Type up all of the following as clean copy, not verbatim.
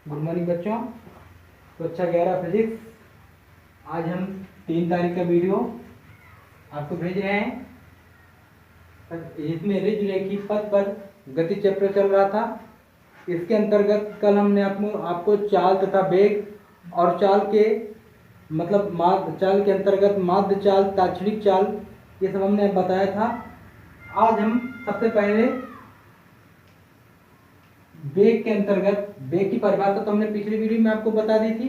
Good morning बच्चों। कक्षा 11 physics. आज हम 3 तारीख का वीडियो आपको भेज रहे हैं। इसमें रिज रेखी पथ पर गति चक्र चल रहा था। इसके अंतर्गत कल हमने आपको चाल तथा वेग और चाल के चाल के अंतर्गत माध्य चाल, ताक्षणिक चाल, ये सब हमने बताया था। आज हम सबसे पहले वेग के अंतर्गत, वेग की परिभाषा तो हमने पिछली वीडियो में आपको बता दी थी,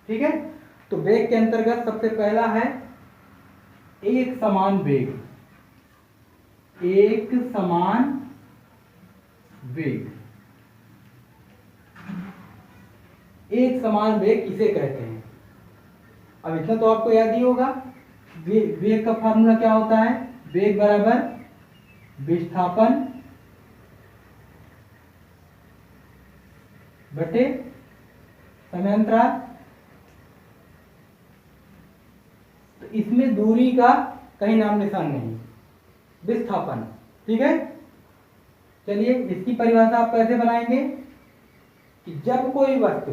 ठीक है। तो वेग के अंतर्गत सबसे पहला है एक समान वेग। एक समान वेग, एक समान वेग किसे कहते हैं? अब इतना तो आपको याद ही होगा। वेग का फॉर्मूला क्या होता है? वेग बराबर विस्थापन बटे समयांतराल। तो इसमें दूरी का कहीं नाम निशान नहीं, विस्थापन, ठीक है। चलिए इसकी परिभाषा आप कैसे बनाएंगे कि जब कोई वस्तु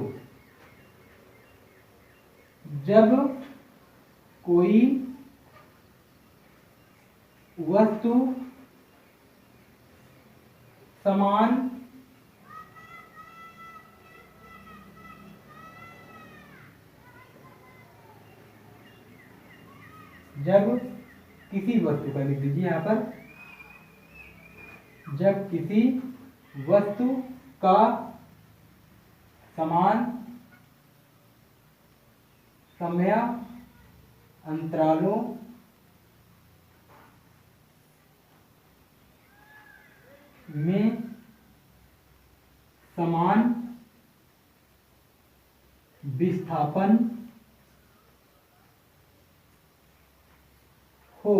समान जब किसी वस्तु का, लिख दीजिए यहां पर, जब किसी वस्तु का समान समय अंतरालों में समान विस्थापन हो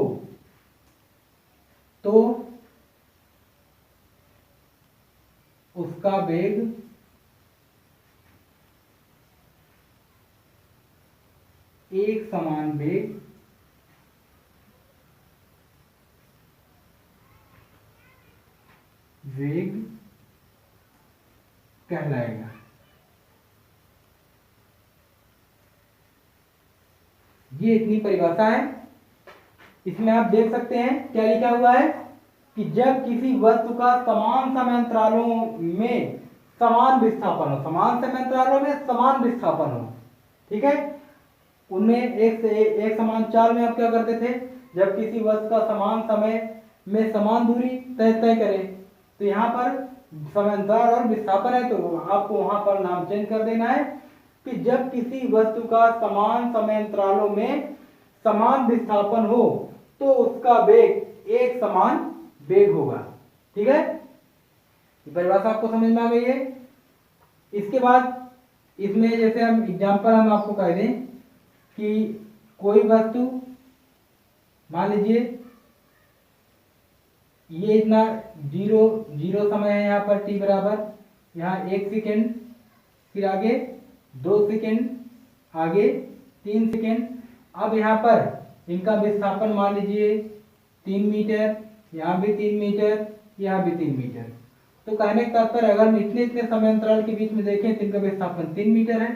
तो उसका वेग एक समान वेग कहलाएगा। ये इतनी परिभाषा है। इसमें आप देख सकते हैं क्या लिखा हुआ है कि जब किसी वस्तु का समान समय अंतरालों में समान विस्थापन हो, समान समय अंतरालों में समान विस्थापन हो, ठीक है। उनमें एक समान चाल में आप क्या करते थे? जब किसी वस्तु का समान समय में समान दूरी तय करे, तो यहाँ पर समय अंतराल और विस्थापन है, तो आपको वहां पर नाम चेंज कर देना है कि जब किसी वस्तु का समान समय अंतरालों में समान विस्थापन हो तो उसका वेग एक समान वेग होगा, ठीक है। परिभाषा आपको समझ में आ गई है। इसके बाद इसमें जैसे हम एग्जांपल हम आपको कह दें कि कोई वस्तु, मान लीजिए ये इतना जीरो समय है, यहाँ पर t बराबर, यहाँ 1 सेकेंड, फिर आगे 2 सेकेंड, आगे 3 सेकेंड। अब यहाँ पर इनका विस्थापन मान लीजिए 3 मीटर, यहाँ भी 3 मीटर, यहाँ भी 3 मीटर। तो कहने का तात्पर्य, अगर हम इतने समय अंतराल के बीच में देखें तो इनका विस्थापन 3 मीटर है।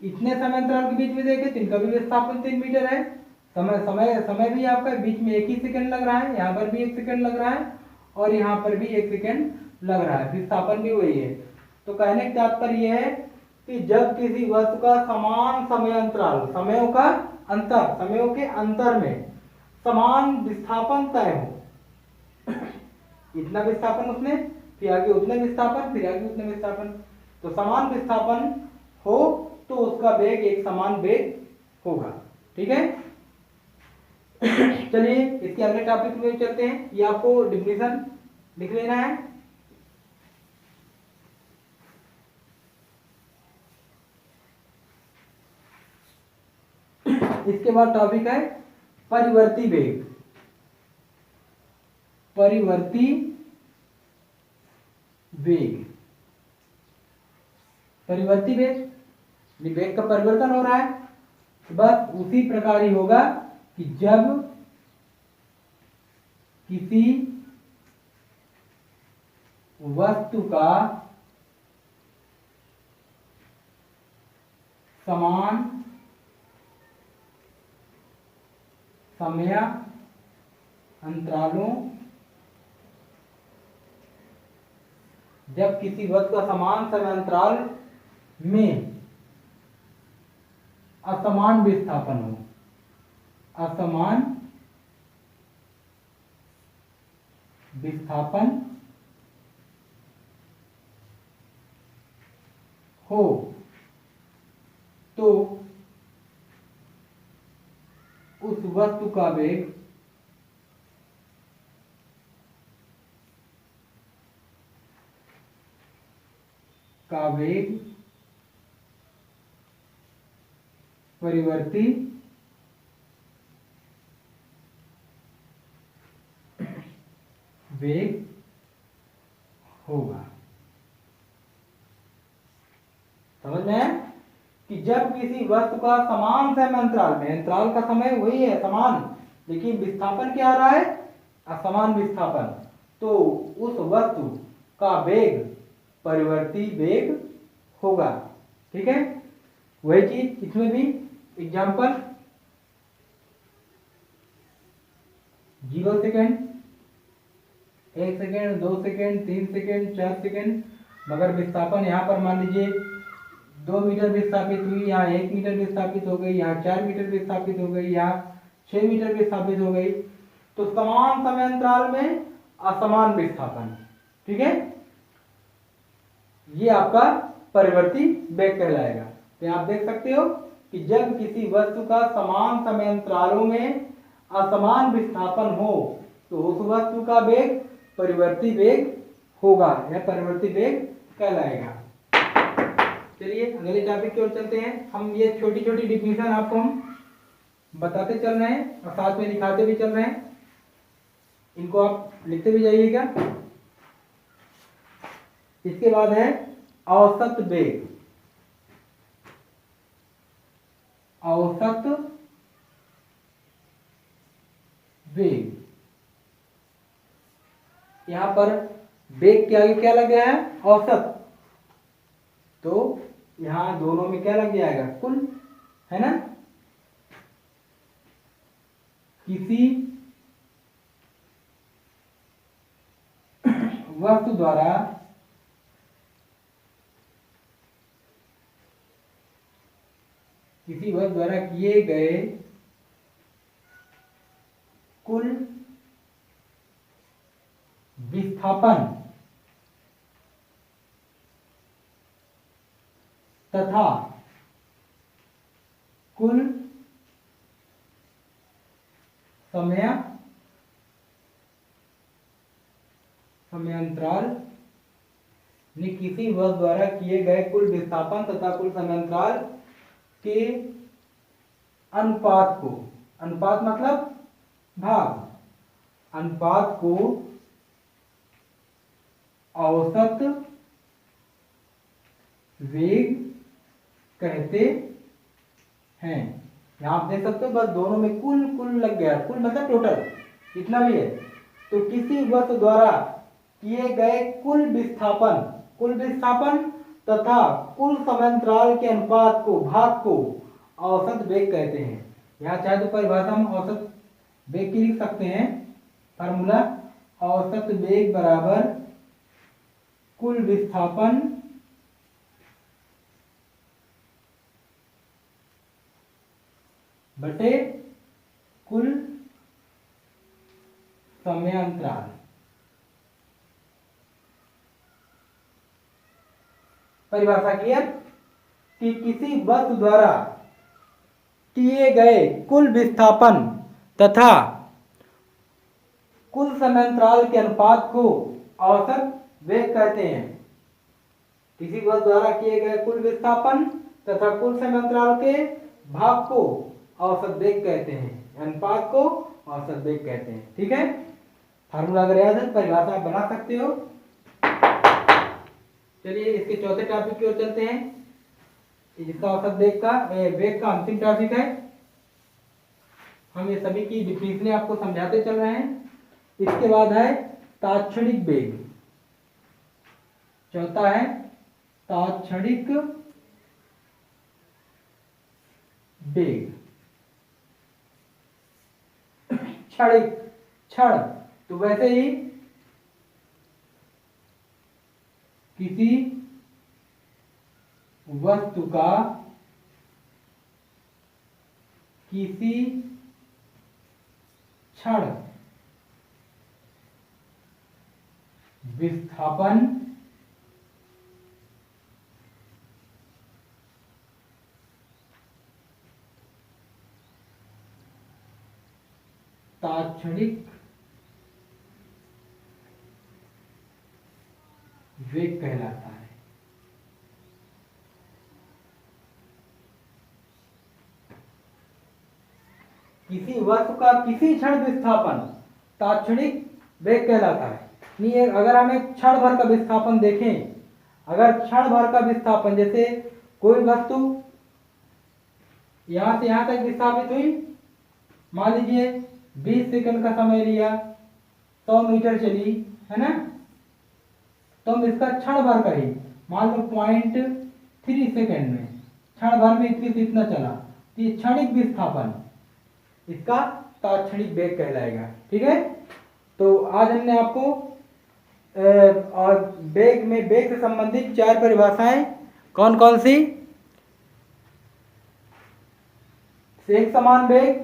इतने समय अंतराल के बीच में देखें तो इनका भी विस्थापन 3 मीटर है। समय भी आपका बीच में 1 ही सेकेंड लग रहा है, यहाँ पर भी 1 सेकेंड लग रहा है और यहाँ पर भी 1 सेकेंड लग रहा है, विस्थापन भी वही है। तो कहने का तात्पर्य यह है कि जब किसी वस्तु का समान समय अंतराल, समयों के अंतर में समान विस्थापन तय हो, इतना विस्थापन उसने, फिर आगे उतने विस्थापन, फिर आगे उतने विस्थापन, तो समान विस्थापन हो तो उसका वेग एक समान वेग होगा, ठीक है। चलिए इसके अगले टॉपिक में चलते हैं। ये आपको डिफिनेशन लिख लेना है। इसके बाद टॉपिक है परिवर्ती वेग। परिवर्ती वेग, परिवर्ती वेग, वेग का परिवर्तन हो रहा है, बस उसी प्रकार ही होगा कि जब किसी वस्तु का समान समय अंतरालों, जब किसी वस्तु का समान समय अंतराल में असमान विस्थापन हो, असमान विस्थापन हो तो उस वस्तु का वेग परिवर्ती वेग होगा। समझ में है कि जब किसी वस्तु का समान समय अंतराल में, अंतराल का समय वही है समान, लेकिन विस्थापन क्या आ रहा है, असमान विस्थापन, तो उस वस्तु का वेग परिवर्ती वेग होगा। ठीक है, वही चीज इसमें भी example 0 second, 1 second, 2 second, 3 second, 4 second, मगर विस्थापन यहाँ पर मान लीजिए 2 मीटर विस्थापित हुई, यहाँ 1 मीटर विस्थापित हो गई, यहाँ 4 मीटर विस्थापित हो गई, यहाँ 6 मीटर विस्थापित हो गई, तो समान समय अंतराल में असमान विस्थापन। ठीक है, ये आपका परिवर्ती वेग कहलाएगा। तो आप देख सकते हो कि जब किसी वस्तु का समान समय अंतरालों में असमान विस्थापन हो तो उस वस्तु का वेग परिवर्ती वेग होगा या परिवर्ती वेग कहलाएगा। चलिए अगले टॉपिक की ओर चलते हैं। हम ये छोटी छोटी डिफिनेशन आपको हम बताते चल रहे हैं और साथ में लिखाते भी चल रहे हैं, इनको आप लिखते भी जाइएगा। इसके बाद है औसत वेग। औसत वेग, यहां पर वेग के आगे क्या लग गया है, औसत, तो यहां दोनों में क्या लग जाएगा, कुल, है ना। किसी वस्तु द्वारा किए गए कुल विस्थापन तथा कुल समयांतराल ने किसी वस्तु द्वारा किए गए कुल विस्थापन तथा कुल समयांतराल के अनुपात को, अनुपात मतलब भाग, अनुपात को औसत वेग कहते हैं। यहां आप देख सकते हो बस दोनों में कुल कुल लग गया, कुल मतलब टोटल जितना भी है। तो किसी वस्तु द्वारा किए गए कुल विस्थापन तथा कुल समयांतराल के अनुपात को, भाग को औसत वेग कहते हैं। यहाँ चाहे तो परिभाषा हम औसत वेग की लिख सकते हैं, फार्मूला औसत वेग बराबर कुल विस्थापन बटे कुल समयांतराल। परिभाषा की है कि किसी वस्तु द्वारा किए गए कुल विस्थापन तथा कुल समयांतराल के अनुपात को औसत वेग कहते हैं। किसी वस्तु द्वारा किए गए कुल विस्थापन तथा कुल समयांतराल के भाग को औसत वेग कहते हैं, अनुपात को औसत वेग कहते हैं। ठीक है, फार्मूला अगर याद है परिभाषा आप बना सकते हो। चलिए इसके चौथे टॉपिक की ओर चलते हैं, जिसका औसत वेग का अंतिम टॉपिक है। हम ये सभी की डिफिनेशन आपको समझाते चल रहे हैं। इसके बाद है तात्क्षणिक वेग। चौथा है तात्क्षणिक वेग। क्षणिक, क्षण, तो वैसे ही किसी वस्तु का किसी क्षण विस्थापन तात्क्षणिक वेग कहलाता है। किसी वस्तु का किसी क्षण विस्थापन तात्क्षणिक वेग कहलाता है। नहीं, अगर हम एक क्षण भर का विस्थापन देखें, अगर क्षण भर का विस्थापन, जैसे कोई वस्तु यहां से यहां तक विस्थापित हुई, मान लीजिए 20 सेकंड का समय लिया, 100 मीटर चली, है ना, तो हम इसका क्षण भर का ही मान लो 0.3 सेकंड में, क्षण भर में इतनी से इतना चला, तो ये क्षणिक विस्थापन इसका तात्क्षणिक वेग कहलाएगा। ठीक है, तो आज हमने आपको और वेग में वेग से संबंधित 4 परिभाषाएं, कौन कौन सी? एक समान वेग,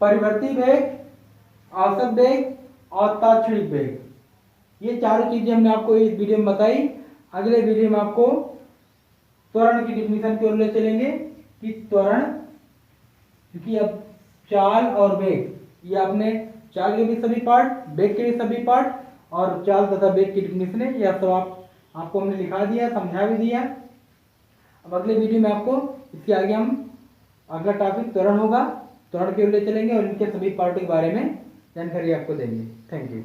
परिवर्ती वेग, औसत वेग और तात्क्षणिक वेग, ये चारों चीजें हमने आपको इस वीडियो में बताई। अगले वीडियो में आपको त्वरण की डिफिनीशन की ओर ले चलेंगे कि त्वरण, क्योंकि अब चाल और वेग ये आपने चाल के भी सभी पार्ट, वेग के भी सभी पार्ट और चाल तथा वेग की डिफिनीशन है, यह सब आपको हमने लिखा दिया, समझा भी दिया। अब अगले वीडियो में आपको इसके आगे हम अगला टॉपिक त्वरण होगा, त्वरण की ओर ले चलेंगे और इनके सभी पार्ट के बारे में जानकारी आपको देंगे। Thank you.